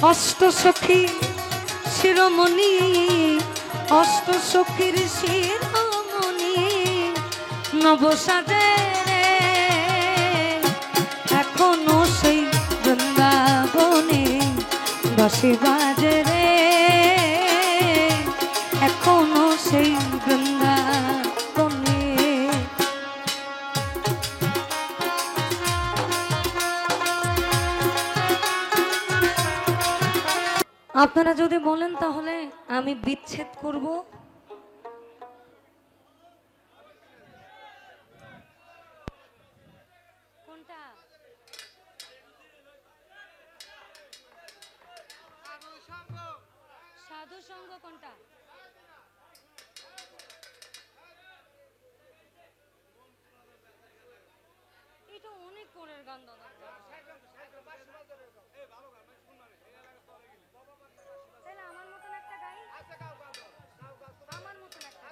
অষ্ট সখী শিরোমণি, অষ্ট সখীর শিরোমণি নবসাজে এখনো সেই বৃন্দাবনে বাঁশি বাজে রে, এখনো সেই বৃন্দাবনে। আপনারা যদি বলেন তাহলে আমি বিচ্ছেদ করব। কোনটা? সাধু সঙ্গ কোনটা? এটা অনেক পরের গান দাদা। তাহলে আমার মতন একটা গাই, আমার মতন একটা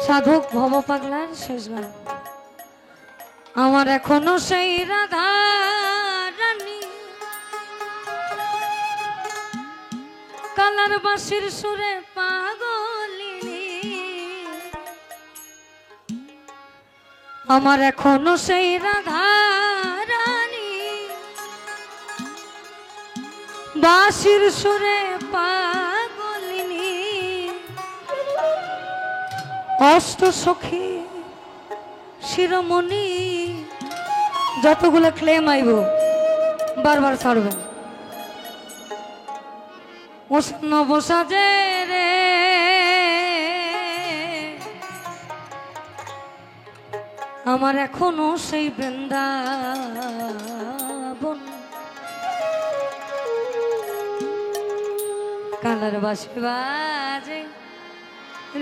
সাধক ভব পাগলার শেষ গান। আমার এখনো সেই রাধা রানী কালার বাঁশির সুরে পাগলিনী, আমার এখনো সেই রাধা রানী বাঁশির সুরে পাগলিনী, অষ্ট সখী শিরোমণি। যতগুলো ক্লেম আইব বারবার ছাড়বেন। নবসাজে রে আমার এখনো সেই বৃন্দাবন, কালার বাঁশি বাজে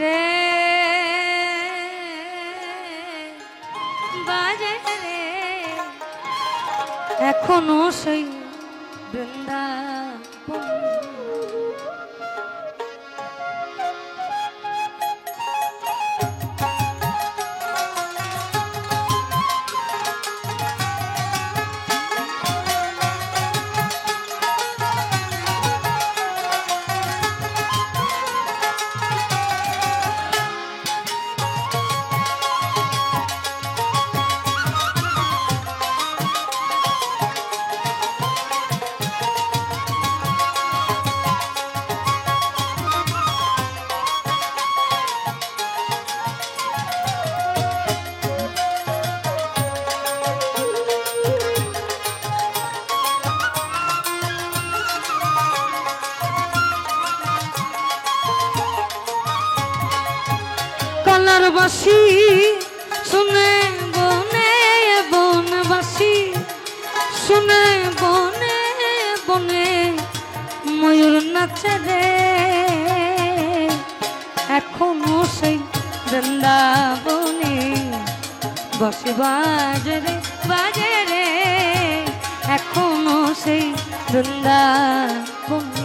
রে বাজে রে, এখনো সেই বৃন্দাবন। কালার বাঁশি শুনে বনে বনবাসী, শুনে বনে বনে ময়ূর নাচে রে, এখনো সেই বৃন্দাবনে বাঁশি বাজে রে বাজে রে, এখনো সেই বৃন্দাবনে।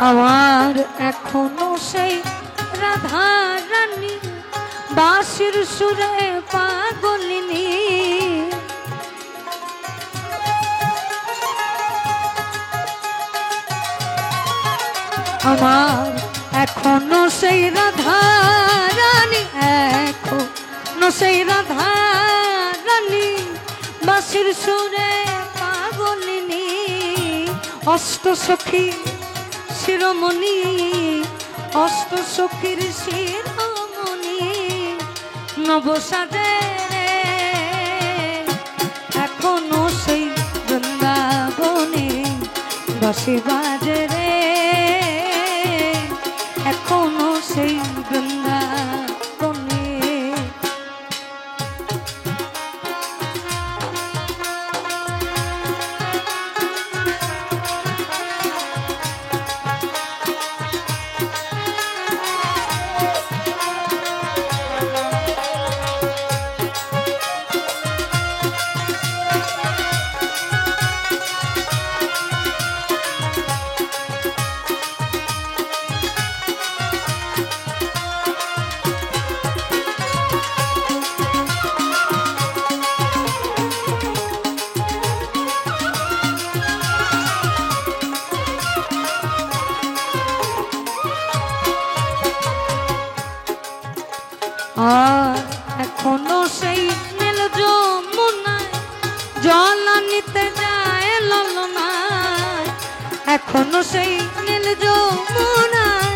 আমার এখনো সেই রাধা রানী বাঁশির সুরে পাগলিনী, আমার এখনো সেই রাধা রানী, এখনো সেই রাধা রানী, বাঁশির সুরে পাগলিনী, অষ্ট সখী শিরোমণি, অষ্ট সখীর শিরোমণি, নবসাদে এখনো সেই বৃন্দাবনে বাঁশি বাজে রে, এখনো সেই বৃন্দাবনে। আর এখনো সেই নীল যমুনায় জল আনিতে যায় ললনায়, এখনো সেই নীল যমুনায়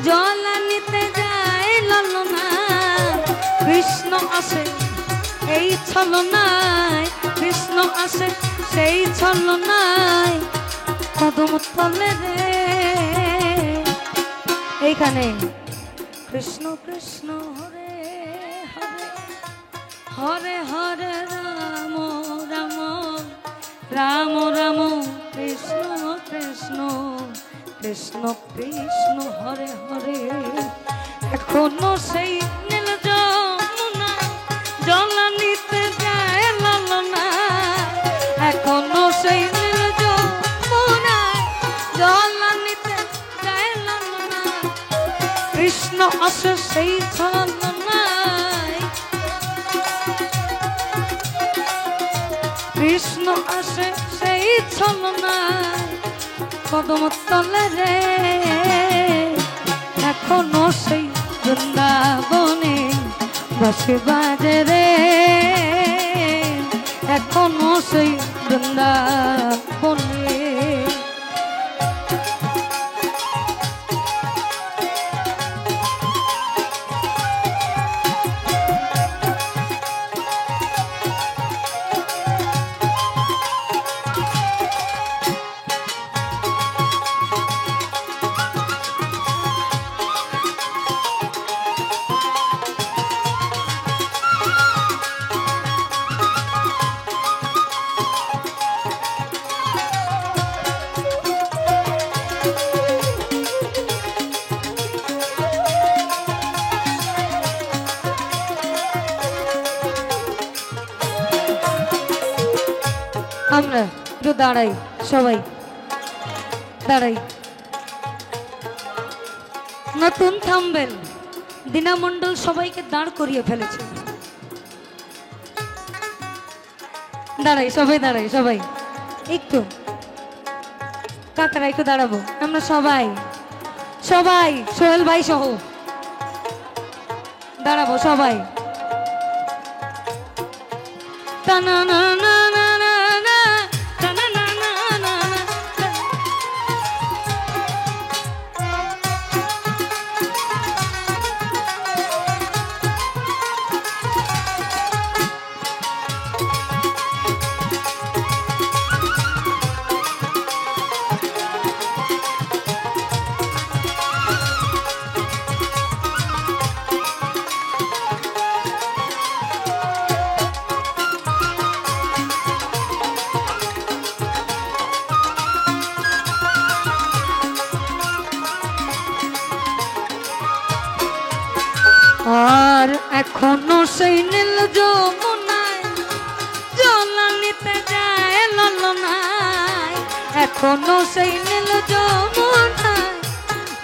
জল আনিতে যায় ললনায়, কৃষ্ণ আসে এই ছলনায়, কৃষ্ণ আসে সেই ছলনায়, কদম তলে রে। এইখানে কৃষ্ণ কৃষ্ণ হরে হরে, হরে হরে রাম রাম, রাম রাম কৃষ্ণ কৃষ্ণ, কৃষ্ণ কৃষ্ণ হরে হরে। এখনো সেই নীল যমুনায় জল আনিতে যায় ললনা, এখনো সেই নীল যমুনায় জল আনিতে যায় ললনা, কৃষ্ণ আসে সেই ছলনায়, কৃষ্ণ আসে সেই ছলনায়, কদম তলে রে। এখনো সেই বৃন্দাবনে বাঁশি বাজে রে, এখনো সেই বৃন্দাবনে। আমরা একটু দাঁড়াই, সবাই দাঁড়াই। নতুন থাম্বেল দীনা মণ্ডল সবাইকে দাঁড় করিয়ে ফেলেছে। দাঁড়াই, সবাই দাঁড়াই, সবাই একটু, কাকারা একটু দাঁড়াবো আমরা সবাই, সবাই সোহেল ভাই সহ দাঁড়াবো সবাই। টানা না না না না না, টানা না না না না। আর এখনো সেই নীল যমুনায় জল আনিতে যায় ললনায়, এখনো সেই নীল যমুনায়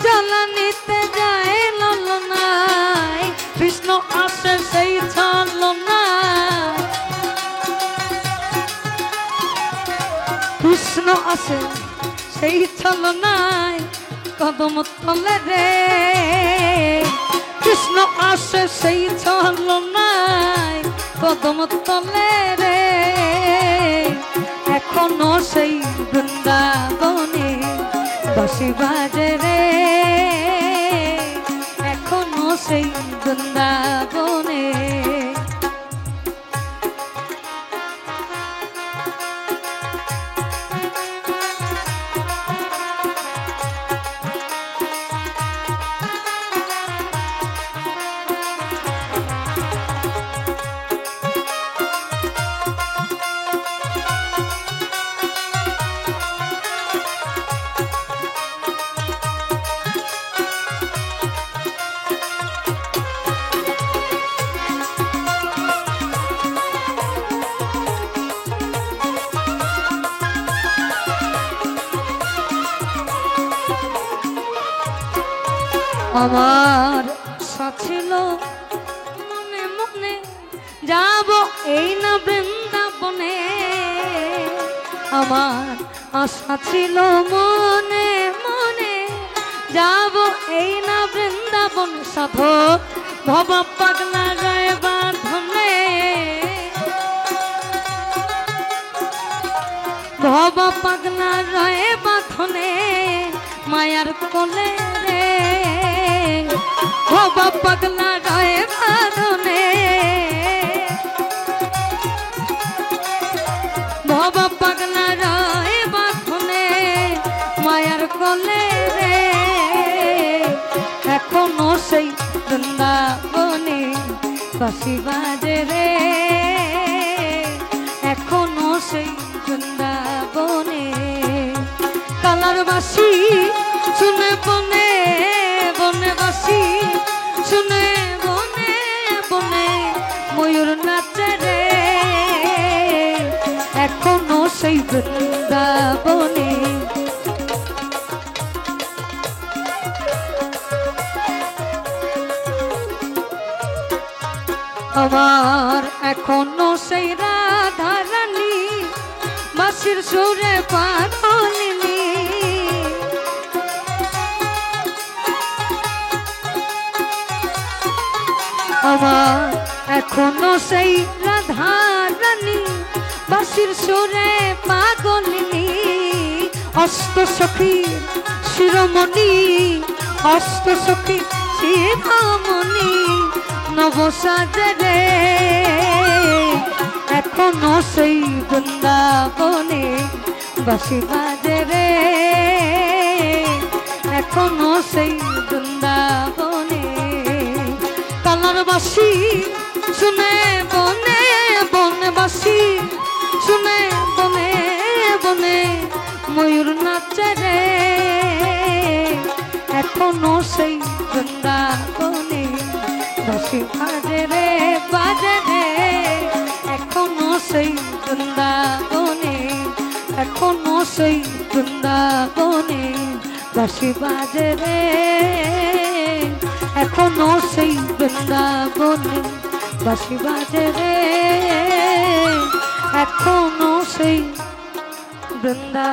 জল আনিতে যায় ললনায়, কৃষ্ণ আসে সেই ছলনায়, কৃষ্ণ আসে সেই ছলনায়, কদম তলে রে কৃষ্ণ আসে সেই ছলনায় কদম তলে রে এখনো সেই বৃন্দাবনে বাঁশি বাজে রে এখনো সেই বৃন্দাবনে আমার ছিল মনে মনে যাব এই না বৃন্দাবনে আমার আশা ছিল মনে মনে যাব এই না বৃন্দাবন সাধো ভব পাগলা গায়ে বাঁধনে ভব পাগলা রয়ে বাঁধনে মায়ার কোলে রে ভব পাগলা রয়ে বাঁধনে ভব পাগলা রয়ে বাঁধনে মায়ার কোলে রে এখনো সেই বৃন্দাবনে বাঁশি বাজে রে এখনো সেই বৃন্দাবনে কালার বাঁশি শুনে বনে বনে বাঁশি শুনে বনে বনে ময়ূর নাচে রে এখনো সেই বৃন্দাবনে আমার এখনো সেই রাধা রানী বাঁশির সুরে পাগলিনী আমার এখনো সেই রাধা রানী বাঁশির সুরে পাগলিনী অষ্ট সখী শিরোমণি অষ্ট সখী শিরোমণি নবসাজে রে এখনো সেই বৃন্দাবনে বাঁশি বাজে রে এখনো সেই বৃন্দাবনে কালার বাঁশি শুনে বনে বনে বাঁশি শুনে বনে বনে ময়ূর নাচে রে এখনো সেই বৃন্দাবনে বাঁশি বাজে রে এখনো সেই বৃন্দাবনে এখনো সেই বৃন্দাবনে বাঁশি বাজে রে এখনো সেই বৃন্দাবনে বাঁশি বাজে রে এখনো সেই বৃন্দা